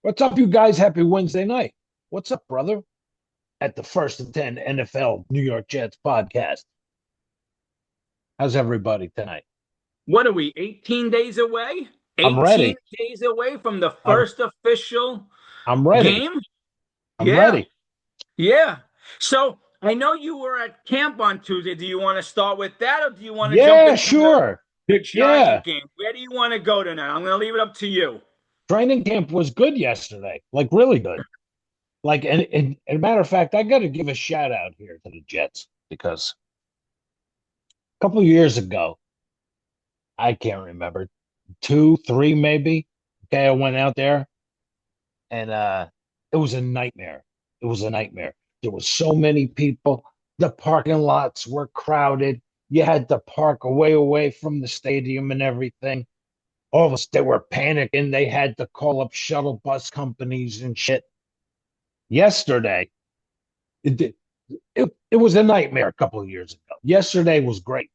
What's up, you guys? Happy Wednesday night. What's up, brother? At the First and 10 NFL New York Jets podcast. How's everybody tonight? What are we, 18 days away? I'm 18 ready. days away from the I'm first official I'm ready. game? I'm Yeah, ready. yeah. So I know you were at camp on Tuesday. Do you want to start with that or do you want to jump Yeah, into the, sure. the Yeah. Giant game? Where do you want to go tonight? I'm going to leave it up to you. Training camp was good yesterday. Like really good. Like and a matter of fact, I gotta give a shout out here to the Jets because a couple of years ago, I can't remember, two, three maybe. Okay, I went out there and it was a nightmare. It was a nightmare. There was so many people. The parking lots were crowded. You had to park away from the stadium and everything. All of us, they were panicking. They had to call up shuttle bus companies and shit. Yesterday, it it was a nightmare a couple of years ago. Yesterday was great.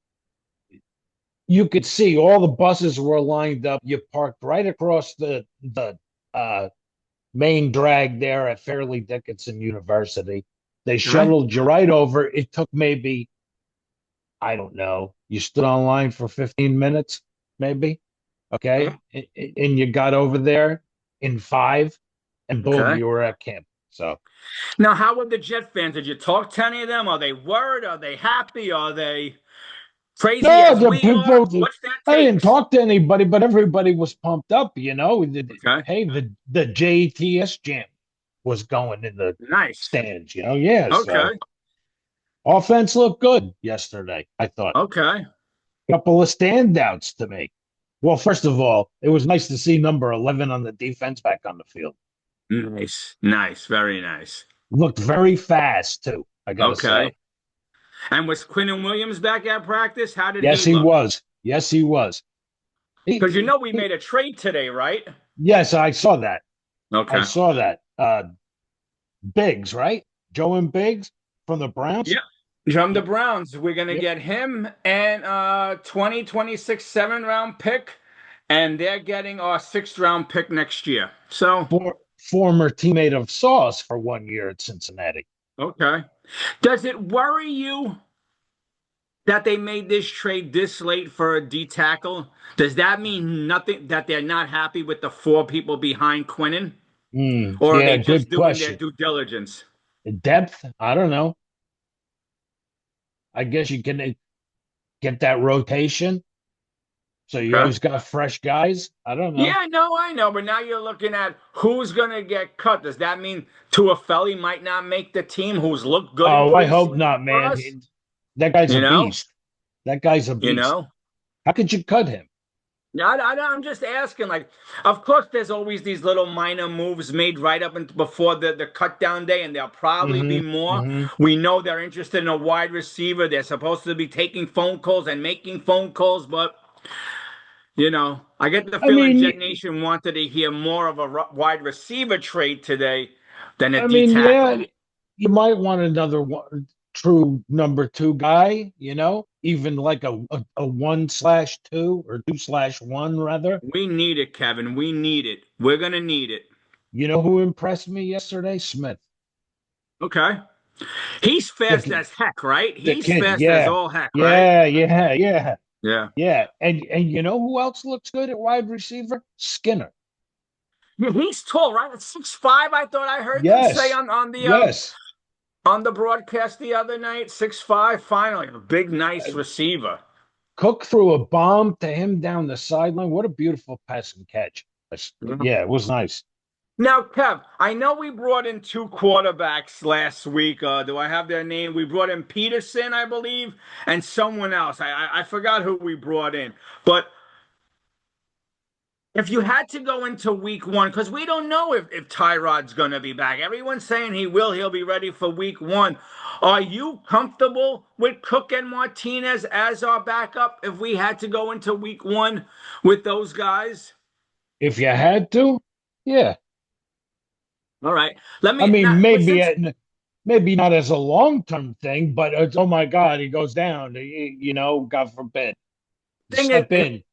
You could see all the buses were lined up. You parked right across the main drag there at Fairleigh Dickinson University. They Right. shuttled you right over. It took maybe, I don't know, you stood online for 15 minutes, maybe. Okay. And you got over there in five, and boom, Okay. you were at camp. So, Now, how were the Jet fans? Did you talk to any of them? Are they worried? Are they happy? Are they crazy no, as the we are? people, What's that I didn't takes? talk to anybody, but everybody was pumped up, Okay. Hey, the JETS jam was going in the Nice. stands, Yeah. So, Okay. offense looked good yesterday, I thought. Okay. Couple of standouts to me. Well, first of all, it was nice to see number 11 on the defense back on the field. Nice. Nice. Very nice. Looked very fast, too, I got to say. Okay. And was Quinton Williams back at practice? How did Yes, he he look? was. Yes, he was. Because you know we He, made a trade today, right? yes, I saw that. I Okay. saw that. Biggs, right? Joe and Biggs from the Browns. Yeah. From the Yep. Browns, we're gonna Yep. get him and 2026 7th round pick, and they're getting our 6th round pick next year. So, Former teammate of Sauce for 1 year at Cincinnati. okay. Does it worry you that they made this trade this late for a D tackle? Does that mean nothing that they're not happy with the four people behind Quinnen? Or are Yeah, they just good doing their question. due diligence? Depth? I don't know. I guess you can get that rotation. So you Okay. always got fresh guys. I don't Yeah, know. I know. But now you're looking at who's going to get cut. Does that mean Tuafeli might not make the team who's looked good in Oh, I hope preseason not, for man. us? That guy's a You know? beast. That guy's a You beast. know? How could you cut him? Yeah, I'm just asking. Like, of course, there's always these little minor moves made right up and before the cut down day, and there'll probably be more. Hmm. We know they're interested in a wide receiver. They're supposed to be taking phone calls and making phone calls, but I get the I feeling mean, Jet Nation wanted to hear more of a wide receiver trade today than a I D mean, yeah, tackle. you might want another true number two guy. Even like a 1/2 or 2/1 rather. We need it, Kevin. We need it. We're gonna need it. You know who impressed me yesterday? Smith. Okay. He's fast The as heck, right? the He's kid. fast as Yeah, all heck, right? yeah. Yeah. Yeah, and you know who else looks good at wide receiver? Skinner. Yeah, he's tall, right? At 6'5", I thought I heard them say Yes, yes. on the broadcast the other night. 6'5", finally, a big, nice Uh, receiver. Cook threw a bomb to him down the sideline. What a beautiful pass and catch. Yeah, it was nice. Now, Kev, I know we brought in two quarterbacks last week. Do I have their name? We brought in Peterson, I believe, and someone else. I forgot who we brought in. But if you had to go into week one, because we don't know if Tyrod's going to be back. Everyone's saying he will. He'll be ready for week one. Are you comfortable with Cook and Martinez as our backup if we had to go into week one with those guys? If you had to, yeah. All right. Let I me mean, not, since maybe not as a long-term thing, but oh my God, he goes down. God forbid. thing is, Step in.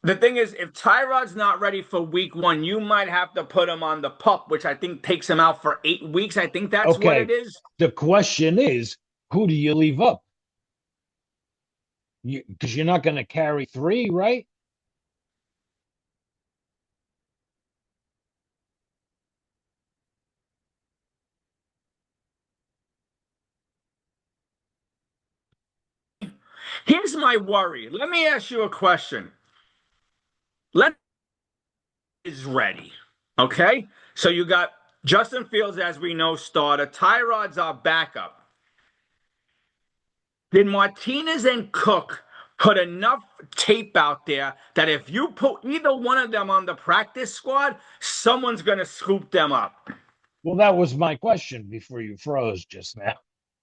the thing is, if Tyrod's not ready for week one, you might have to put him on the pup, which I think takes him out for 8 weeks. I think that's what it Okay. is. The question is, who do you leave up? Because you're not going to carry three, right? Here's my worry. Let me ask you a question. Let is ready. Okay? So you got Justin Fields, as we know, starter. Tyrod's our backup. Did Martinez and Cook put enough tape out there that if you put either one of them on the practice squad, someone's going to scoop them up? Well, that was my question before you froze just now.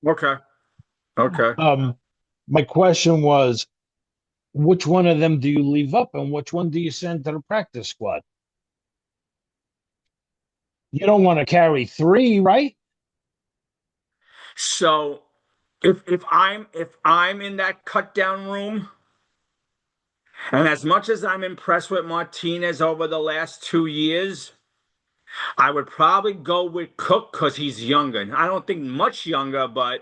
Okay. Okay. My question was, which one of them do you leave up and which one do you send to the practice squad? You don't want to carry three, right? So if I'm in that cut down room, and as much as I'm impressed with Martinez over the last 2 years, I would probably go with Cook because he's younger. I don't think much younger, but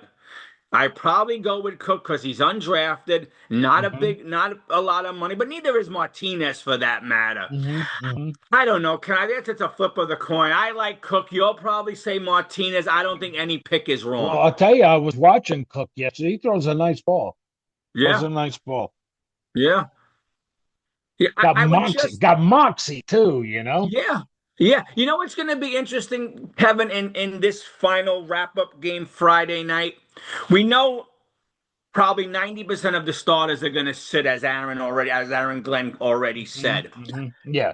I probably go with Cook because he's undrafted, Mm-hmm. not a lot of money, but neither is Martinez for that matter. Mm-hmm. Mm-hmm. I don't know. Can I guess it's a flip of the coin? I like Cook. You'll probably say Martinez. I don't think any pick is Well, wrong. I'll tell you, I was watching Cook yesterday. He throws a nice ball. Throws Yeah, a nice ball. yeah, yeah. I would just Got moxie too, you know? Yeah. Yeah. You know what's going to be interesting, Kevin, in this final wrap-up game Friday night? We know probably 90% of the starters are going to sit as Aaron Glenn already Mm-hmm. said. Mm-hmm. Yeah.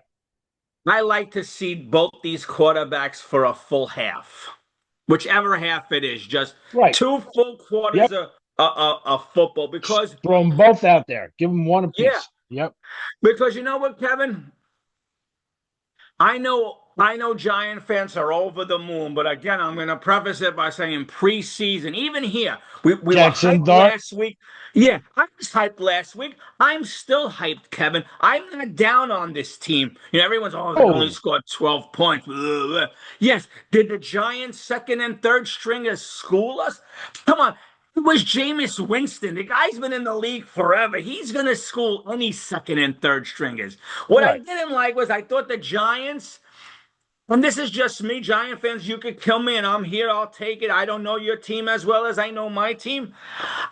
I like to see both these quarterbacks for a full half, whichever half it is, just Right. two full quarters Yep. of football. Because, Throw them both out there. Give them one yeah, apiece. Yep. because you know what, Kevin? I know Giant fans are over the moon, but again, I'm going to preface it by saying preseason, even here, we were Jackson hyped Dart. last week. Yeah, I was hyped last week. I'm still hyped, Kevin. I'm not down on this team. Everyone's always like, only Oh, scored 12 points. Blah, blah, blah. Yes, did the Giants' second and third stringers school us? Come on. It was Jameis Winston. The guy's been in the league forever. He's going to school any second and third stringers. What I right. didn't like was I thought the Giants, and this is just me, Giant fans, you could kill me and I'm here, I'll take it. I don't know your team as well as I know my team.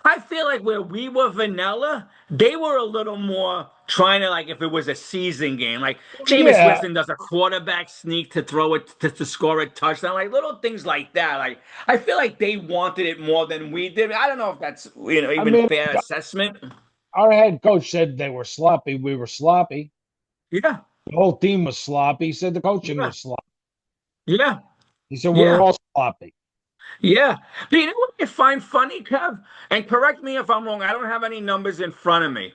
I feel like where we were vanilla, they were a little more trying to, like, if it was a season game, like Jameis Yeah. Winston does a quarterback sneak to throw it to score a touchdown, like little things like that. Like, I feel like they wanted it more than we did. I don't know if that's I even mean, fair assessment. our head coach said they were sloppy. We were sloppy. Yeah, The whole team was sloppy. He said the coaching yeah, was sloppy. yeah, He said we were yeah. all sloppy. Yeah. But you know what I find funny, Kev? And correct me if I'm wrong. I don't have any numbers in front of me.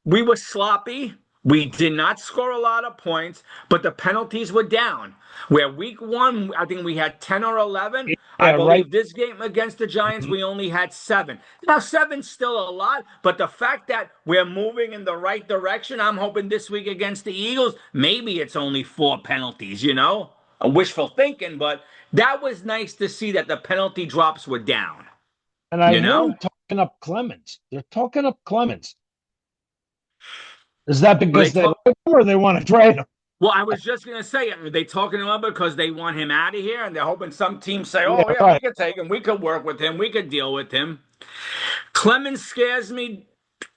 We were sloppy. We did not score a lot of points, but the penalties were down. Where week one, I think we had 10 or 11. I Yeah, right. believe this game against the Giants, Mhm. we only had 7. Now, 7's still a lot, but the fact that we're moving in the right direction, I'm hoping this week against the Eagles, maybe it's only 4 penalties. Wishful thinking, but that was nice to see that the penalty drops were down, And I you hear know? them talking up Clemens. They're talking up Clemens. Is that They because they talk. like him or they want to trade him? Well, I was just gonna say, are they talking about because they want him out of here, and they're hoping some teams say, Yeah, "Oh yeah, we right. could take him, we could work with him, we could deal with him." Clemens scares me.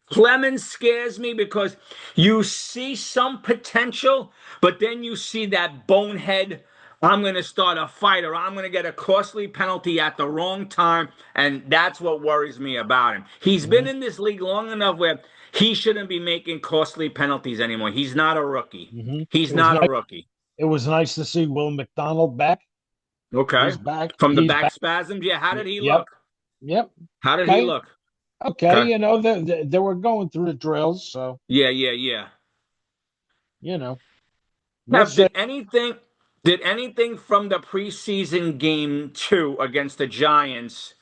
Clemens scares me because you see some potential, but then you see that bonehead. I'm going to start a fight or I'm going to get a costly penalty at the wrong time. And that's what worries me about him. He's been Mhm. in this league long enough where he shouldn't be making costly penalties anymore. He's not a rookie. Mhm. He's not a rookie. It was nice to see Will McDonald back. Okay. He's back. From the He's back back. spasms. Yeah. How did he Yep. look? Yep. How did he Okay. look? Okay. Okay. They were going through the drills, so Yeah. Yeah. Yeah. you know, we'll Kev, see. did anything from the preseason game 2 against the Giants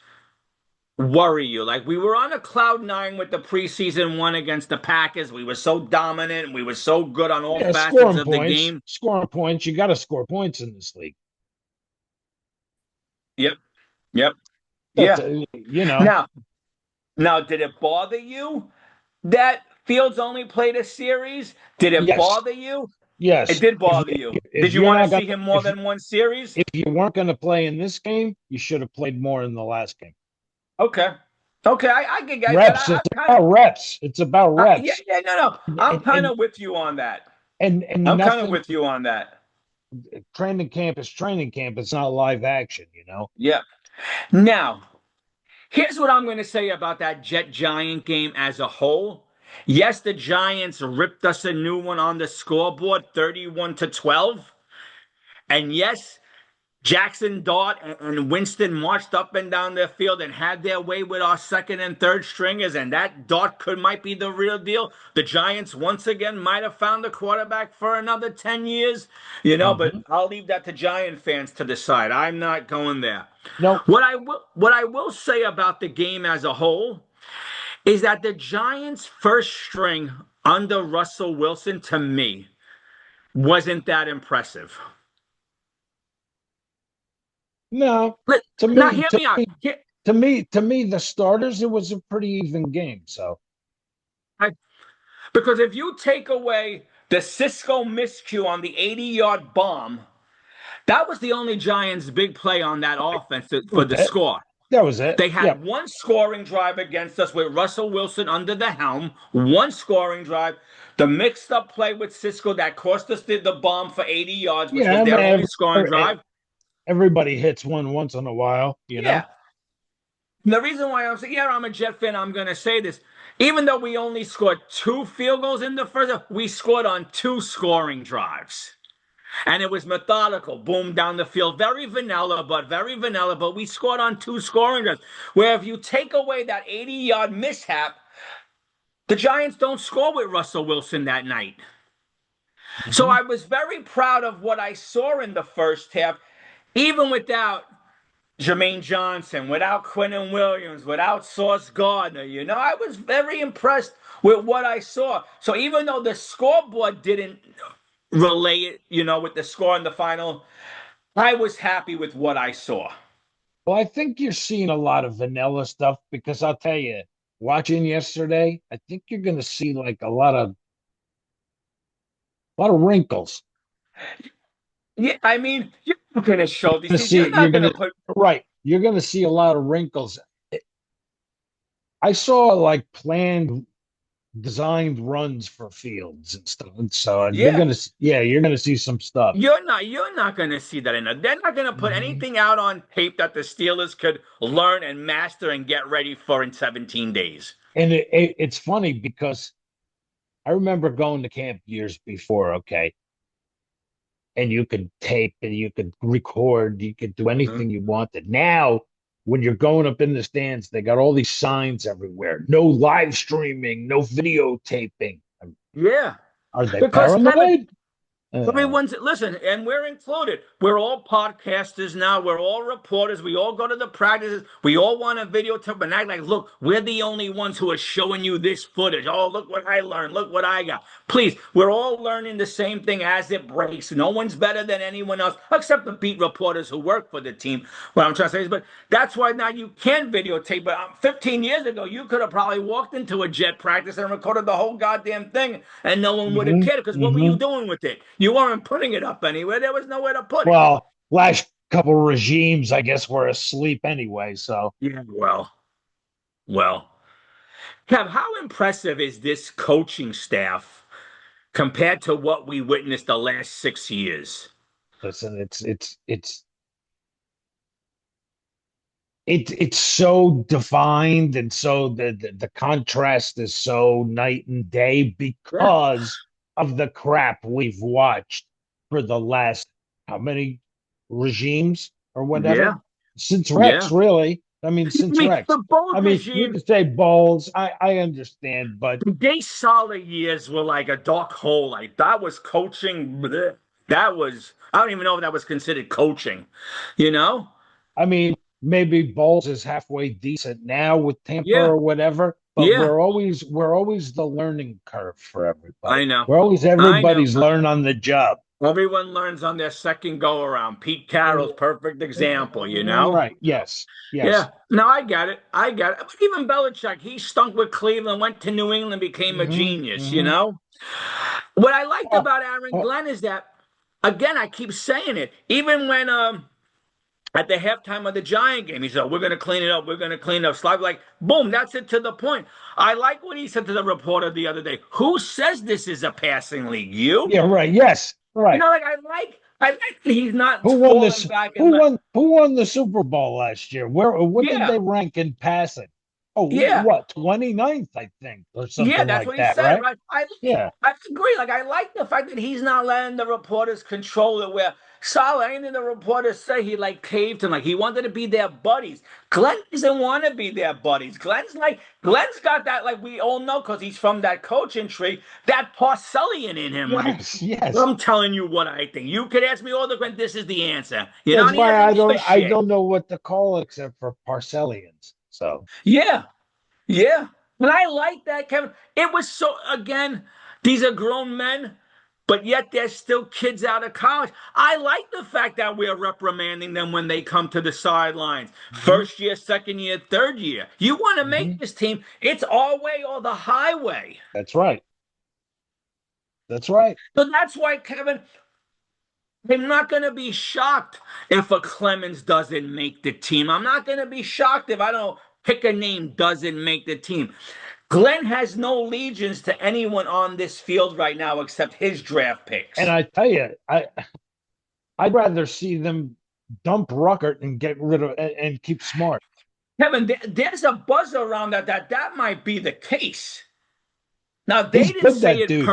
worry you? Like we were on a cloud nine with the preseason one against the Packers. We were so dominant and we were so good on all Yeah, facets scoring of the points, game. scoring points. You got to score points in this league. Yep, yep, That's yeah. you know. Now, now, did it bother you that Fields only played a series? Did it Yes, bother you? It yes. did bother you. If Did you you're want to not gonna see him more than one series? if you weren't gonna play in this game, you should have played more in the last game. Okay. Okay, I can get that. Reps. It's I'm kind of, about reps. It's about yeah, reps. yeah, no, no. I'm And kind of with you on that. and I'm kind of nothing. with you on that. Training camp is training camp. It's not live action. Yeah. Now, here's what I'm going to say about that Jet Giant game as a whole. Yes, the Giants ripped us a new one on the scoreboard, 31-12. And yes, Jackson Dart and Winston marched up and down their field and had their way with our second and third stringers, and that Dart might be the real deal. The Giants once again might have found a quarterback for another 10 years, but Hmm. I'll leave that to Giant fans to decide. I'm not going there. No, What I will say about the game as a whole is that the Giants' first string under Russell Wilson to me wasn't that impressive. no. Let, To now me, hear to me out. me, to me, the starters, it was a pretty even game. So I- Because if you take away the Cisco miscue on the 80-yard bomb, that was the only Giants' big play on that offense that for was the it. score. That was it. They Yeah, had one scoring drive against us with Russell Wilson under the helm, one scoring drive. The mixed up play with Cisco that cost us the bomb for 80 yards, which yeah. was I their only mean, scoring drive. everybody hits one once in a while. Yeah. And the reason why I'm saying, yeah, I'm a Jet fan, I'm going to say this. Even though we only scored two field goals in the first, we scored on two scoring drives. And it was methodical, boom down the field, very vanilla. But we scored on two scoring drives. Where if you take away that 80-yard mishap, the Giants don't score with Russell Wilson that night. So Hmm. I was very proud of what I saw in the first half, even without Jermaine Johnson, without Quentin Williams, without Sauce Gardner. I was very impressed with what I saw. So even though the scoreboard didn't relay it, with the score in the final, I was happy with what I saw. Well, I think you're seeing a lot of vanilla stuff because I'll tell you, watching yesterday, I think you're going to see like a lot of wrinkles. Yeah, I mean, you're not going to show these To things. see You're you're not going going to to put. right. You're going to see a lot of wrinkles. I saw like planned, designed runs for fields and stuff, and so Yeah, you're gonna see some stuff. you're not going to see that in there. They're not going to put Mhm. anything out on tape that the Steelers could learn and master and get ready for in 17 days. And it's funny because I remember going to camp years before. Okay, and you could tape and you could record, you could do Mhm. anything you wanted. Now, when you're going up in the stands, they got all these signs everywhere. No live streaming, no videotaping. Yeah, Are they because Kevin, paranoid? everyone's listen, and we're included. We're all podcasters now. We're all reporters. We all go to the practices. We all want to videotape and act like, look, we're the only ones who are showing you this footage. Oh, look what I learned. Look what I got. Please, we're all learning the same thing as it breaks. No one's better than anyone else, except the beat reporters who work for the team. What I'm trying to say is, but that's why now you can videotape. But 15 years ago, you could have probably walked into a Jet practice and recorded the whole goddamn thing, and no one would have Hmm. cared because what were you Hmm. doing with it? You weren't putting it up anywhere. There was nowhere to put it. Well, last couple regimes, I guess, were asleep anyway. So Yeah, well. Kev, how impressive is this coaching staff compared to what we witnessed the last 6 years? listen, it's so defined, and so the contrast is so night and day Yeah, because of the crap we've watched for the last how many regimes or whatever yeah, since Rex, yeah. really. I mean, I since mean, Rex. the bold I mean, you regime, could say Bowles. I understand, but the Gay Solid years were like a dark hole. Like that was coaching. Bleh. That was, I don't even know if that was considered coaching, you know? I mean, maybe Bowles is halfway decent now with Tampa Yeah, or whatever, but yeah, we're always the learning curve for I everybody. know. We're always I know. everybody's learn on the job. Everyone learns on their second go around. Pete Carroll's perfect example, you know? Right. Yes. Yes. Yeah, no, I get it. I get it. But even Belichick, he stunk with Cleveland, went to New England, became a Hmm. genius, you Hmm. know? What I liked Oh, about Aaron oh, Glenn is that, again, I keep saying it, even when at the halftime of the Giant game, he said, we're going to clean it up. We're going to clean it up. Slide like, boom, that's it to the point. I like what he said to the reporter the other day. Who says this is a passing league? You? yeah. Right. Yes. You Right. know, like I like that he's not Who won falling this? back and Who won? Who won the Super Bowl last year? Where? What did yeah, they rank in passing? Oh, yeah. what? 29th, I think, or Yeah, something that's like what he that. said, Right? right? Yeah. I agree. Like I like the fact that he's not letting the reporters control it. Where Salah, anything the reporters say, he like caved and like he wanted to be their buddies. Glenn doesn't want to be their buddies. Glenn's got that like we all know because he's from that coaching tree, that Parcellian in him. Like Yes. Yes. I'm telling you what I think. You could ask me all the questions. This is the answer. You know, That's and he why doesn't I give a don't. I shit. don't know what to call it except for Parcellians. So. Yeah. Yeah. And I like that, Kevin. It was so, again, these are grown men, but yet they're still kids out of college. I like the fact that we're reprimanding them when they come to the sidelines. Hmm. First year, second year, third year. You want to make Hmm. this team, it's our way or the highway. That's right. That's right. So that's why, Kevin, I'm not going to be shocked if a Clemens doesn't make the team. I'm not going to be shocked if I don't pick a name doesn't make the team. Glenn has no allegiance to anyone on this field right now except his draft And picks. I tell you, I'd rather see them dump Ruckert and get rid of and keep Smart. Kevin, there's a buzz around that might be the case. Now He's good, that dude.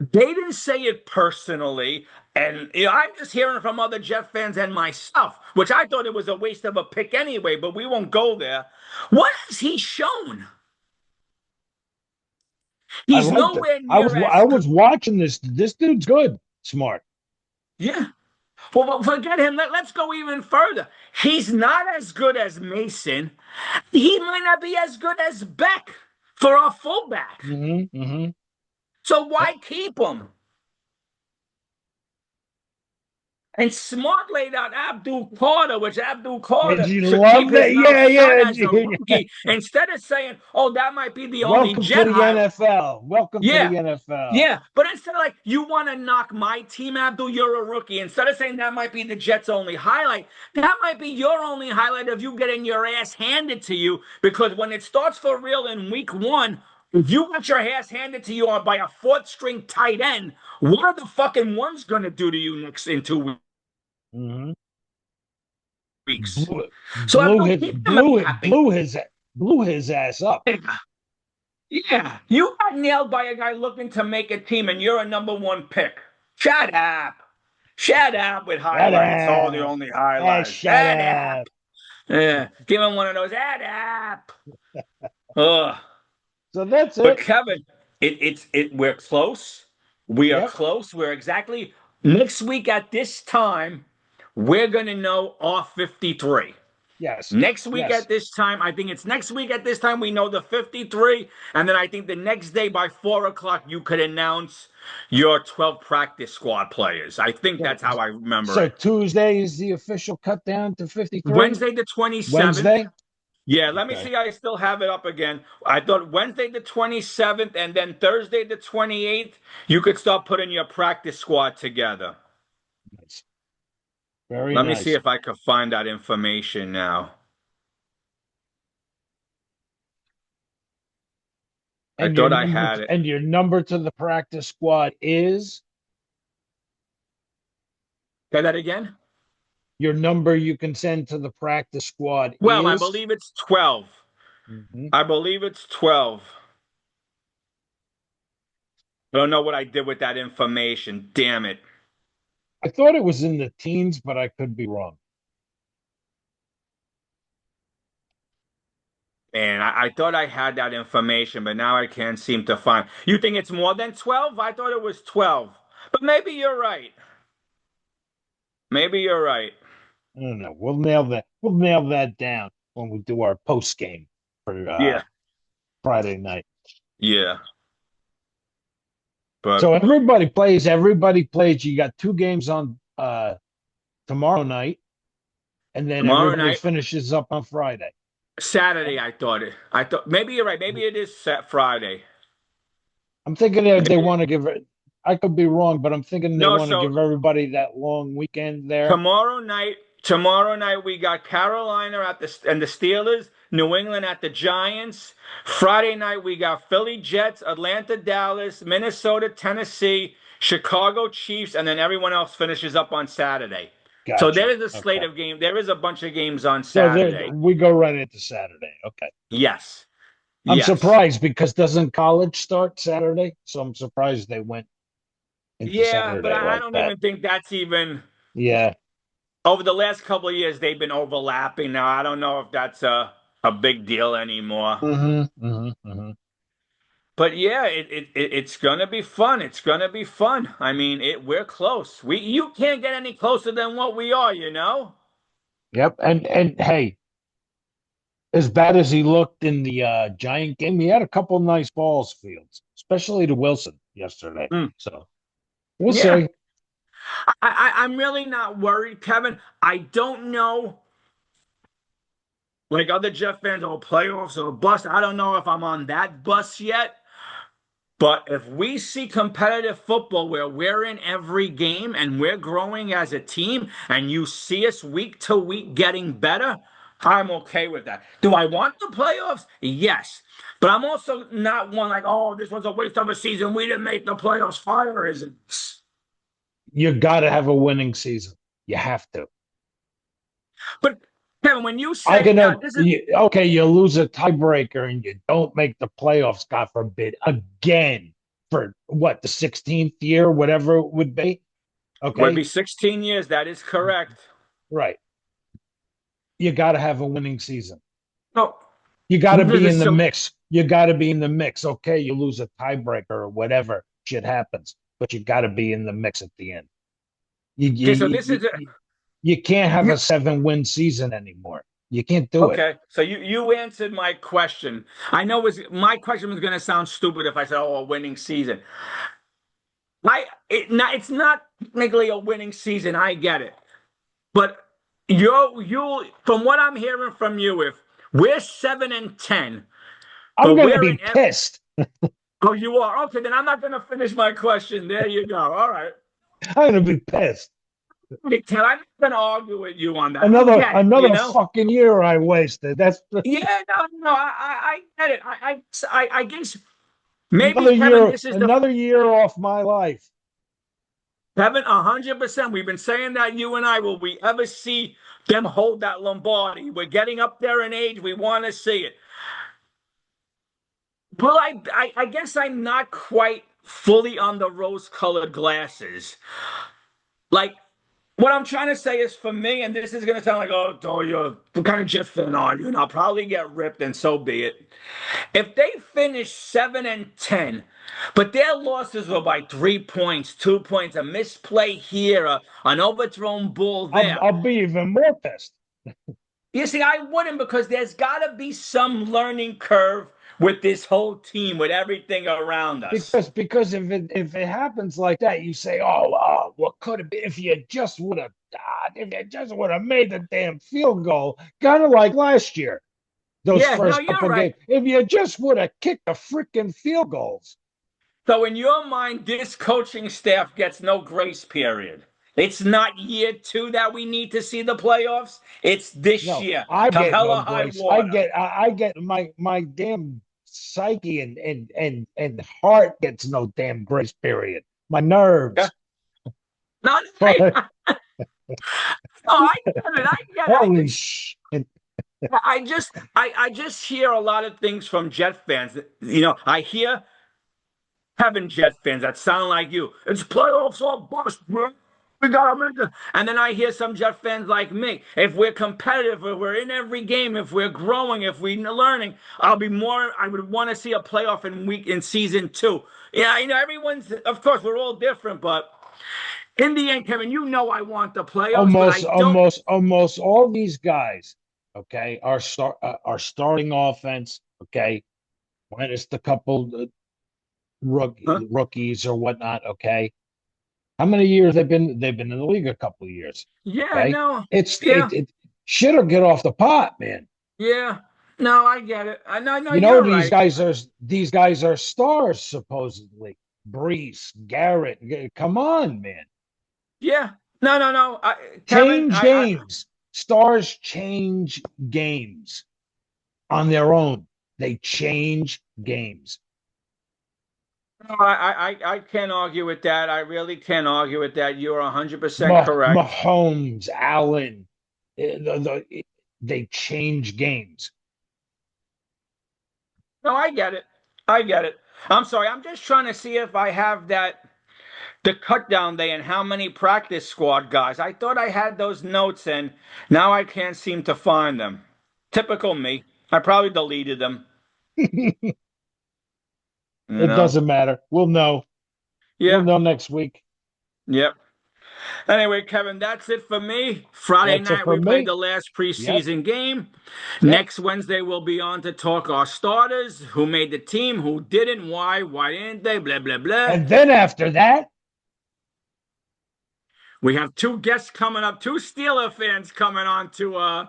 they didn't say it personally, and you know, I'm just hearing from other Jet fans and myself, which I thought it was a waste of a pick anyway. But we won't go there. What has he shown? I He's liked it. nowhere I near was I as was watching this. This dude's good, Smart. yeah. Well, forget him. Let's go even further. He's not as good as Mason. He might not be as good as Beck for our fullback. Hmm. Hmm. So why keep him? And Smart laid out Abdul Carter, which Abdul Did Carter you should keep love his that? mouth Yeah, shut yeah. as a rookie instead of saying, oh, that might be the only Welcome to Jet the highlight. NFL. Welcome to Yeah, the NFL. yeah, but instead of like you want to knock my team, Abdul, you're a rookie. Instead of saying that might be the Jets' only highlight, that might be your only highlight of you getting your ass handed to you. Because when it starts for real in week one, if you got your ass handed to you by a fourth string tight end, what are the fucking ones gonna do to you next in Hmm.2 weeks? Blew, So blew Abdul, his keep him happy. blew his ass up. Yeah, you got nailed by a guy looking to make a team, and you're a number one pick. Shut up. Shut up with Shut highlights. Oh, the up. only Ah, highlights. shut Shut up. up. Yeah, give him one of those. Shut up. Ugh. So that's But it. Kevin, we're close. We are Yep. close. We're exactly next week at this time. We're gonna know our 53. Yes. Next week Yes. at this time, I think it's next week at this time, we know the 53. And then I think the next day by 4 o'clock, you could announce your 12 practice squad players. I think So, that's how I remember so it. Tuesday is the official cut down to 53. Wednesday the 27th. Wednesday. Yeah, let me Okay. see. I still have it up again. I thought Wednesday the 27th and then Thursday the 28th, you could start putting your practice squad together. Nice. Very Let me see nice. if I can find that information now. I And your thought I number had it. and your number to the practice squad is Say that again. your number you can send to the practice squad Well, I is. believe it's 12. Mhm. I believe it's 12. I don't know what I did with that information. Damn it. I thought it was in the teens, but I could be wrong. Man, I thought I had that information, but now I can't seem to find. You think it's more than 12? I thought it was 12. But maybe you're right. Maybe you're right. I don't know. We'll nail that. We'll nail that down when we do our post game for Yeah, Friday night. yeah. But So everybody plays. Everybody plays. You got two games on tomorrow night, and then tomorrow everybody night, finishes up on Friday. Saturday, I thought it. I thought maybe you're right. Maybe it is set Friday. I'm thinking that they Maybe want to give it. I could be wrong, but I'm thinking they no. want to So give everybody that long weekend there. tomorrow night we got Carolina at the Steelers, New England at the Giants. Friday night we got Philly Jets, Atlanta Dallas, Minnesota Tennessee, Chicago Chiefs, and then everyone else finishes up on Saturday. So there Gotcha. is a slate Okay. of games. There is a bunch of games on So there Saturday. we go right into Saturday. Okay. Yes. I'm Yes. surprised because doesn't college start Saturday? So I'm surprised they went into Yeah, but Saturday I like don't that. even think that's even Yeah. over the last couple of years they've been overlapping now. I don't know if that's a big deal anymore. But yeah, it's gonna be fun. It's gonna be fun. I mean, we're close. We you can't get any closer than what we are, you know? Yep. And hey, as bad as he looked in the Giant game, he had a couple nice balls fields, especially to Wilson yesterday. Mm. So we'll Yeah. see. I'm really not worried, Kevin. I don't know, like other Jeff fans, oh, playoffs or bust. I don't know if I'm on that bus yet. But if we see competitive football where we're in every game and we're growing as a team and you see us week to week getting better, I'm okay with that. Do I want the playoffs? Yes. But I'm also not one like, oh, this was a waste of a season. We didn't make the playoffs. Fire isn't. You got to have a winning season. You have to. But Kevin, when you I say can now, this is okay, you lose a tiebreaker and you don't make the playoffs, God forbid, again for what, the 16th year, whatever it would be. would be Okay. 16 years. That is correct. Right. You got to have a winning season. No, You got to this be in is the so. mix. You got to be in the mix. Okay. You lose a tiebreaker or whatever shit happens, but you got to be in the mix at the end. You, Okay, so this you, is you, you can't have a 7-win season anymore. You can't do it. okay, so you answered my question. I know my question was going to sound stupid if I said, "Oh, a winning season." It's not technically a winning season. I get it, but you from what I'm hearing from you, if we're 7-10, I'm but going to we're be in every. pissed. Oh, you are okay. Then I'm not going to finish my question. There you go. All right, I'm going to be pissed. I'm not going to argue with you on that. I get it. Another fucking year I wasted. That's Yeah, no, I get it. I guess maybe Kevin, this is the another year off my life. Kevin, 100%. We've been saying that you and I, will we ever see them hold that Lombardi? We're getting up there in age. We want to see it. Well, I guess I'm not quite fully on the rose-colored glasses. Like, what I'm trying to say is for me, and this is going to sound like, oh, you're what kind of Jet fan are you? And I'll probably get ripped, and so be it. If they finish 7-10, but their losses were by 3 points, 2 points, a misplay here, an overthrown ball there. I'll be even more pissed. You see, I wouldn't because there's got to be some learning curve with this whole team, with everything around us. Because if it happens like that, you say, what could have been if you just would have if you just would have made the damn field goal, kind of like last year, those Yeah, no, first you're couple right. games. If you just would have kicked the freaking field goals. So, in your mind, this coaching staff gets no grace period. It's not year two that we need to see the playoffs. It's this No, year I to get hell no or high grace. water. I get my damn psyche and heart gets no damn grace period. My Yeah. nerves. No, Holy I get it. I get it. shit. I just hear a lot of things from Jet fans. I hear having Jet fans that sound like you. It's playoffs or bust, bro. We gotta make it. And then I hear some Jet fans like me. If we're competitive, if we're in every game, if we're growing, if we're learning, I would want to see a playoff in season two. Yeah, everyone's, of course, we're all different, but in the end, Kevin, you know I want the playoffs, but I almost, don't. almost, almost all these guys, okay, are starting offense, okay, minus the couple Huh? rookies or whatnot, okay. How many years they've been in the league? A couple of years, Yeah, okay. no, It's yeah, it shit or get off the pot, man. yeah. No, I get it. I know, no, You know you're right. these guys are stars supposedly. Brees, Garrett, come on, man. Yeah. No, no, no. Kevin, Change games. Stars change games on their own. They change games. no, I can't argue with that. I really can't argue with that. You're 100% correct. Mahomes, Allen, they change games. No, I get it. I get it. I'm sorry. I'm just trying to see if I have the cut down day and how many practice squad guys. I thought I had those notes and now I can't seem to find them. Typical me. I probably deleted them, It you know. doesn't matter. We'll know. We'll Yeah. know next week. Yep. Anyway, Kevin, that's it for me. Friday That's it night, for we played me. the last Yep. preseason game. Yep. Next Wednesday, we'll be on to talk our starters, who made the team, who didn't, why didn't they, blah, blah, blah. And then after that, We have two guests coming up, two Steeler fans coming on to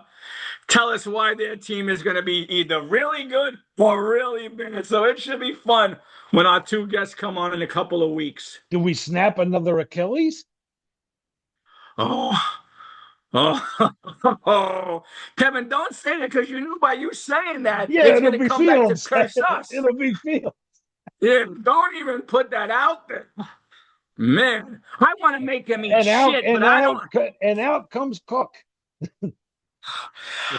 tell us why their team is going to be either really good or really bad. So it should be fun when our two guests come on in a couple of weeks. do we snap another Achilles? Oh, oh, oh. Kevin, don't say that because you knew by you saying that Yeah, it's it'll going to be come back to Fields. curse us. It'll be Fields. Yeah, don't even put that out there. Man, I want to make him eat And out shit, but and I out don't. and out comes Cook.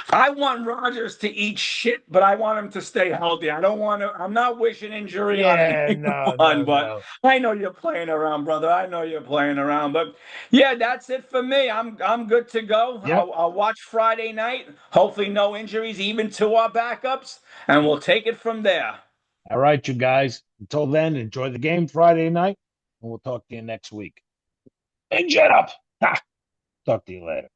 I want Rodgers to eat shit, but I want him to stay healthy. I don't want to. I'm not wishing injury on Yeah, no, anyone, no, but no. I know you're playing around, brother. I know you're playing around, but yeah, that's it for me. I'm good to go. Yep. I'll watch Friday night. Hopefully, no injuries, even to our backups, and we'll take it from there. All right, you guys. Until then, enjoy the game Friday night, and we'll talk to you next week. And shut up. Ha! Talk to you later.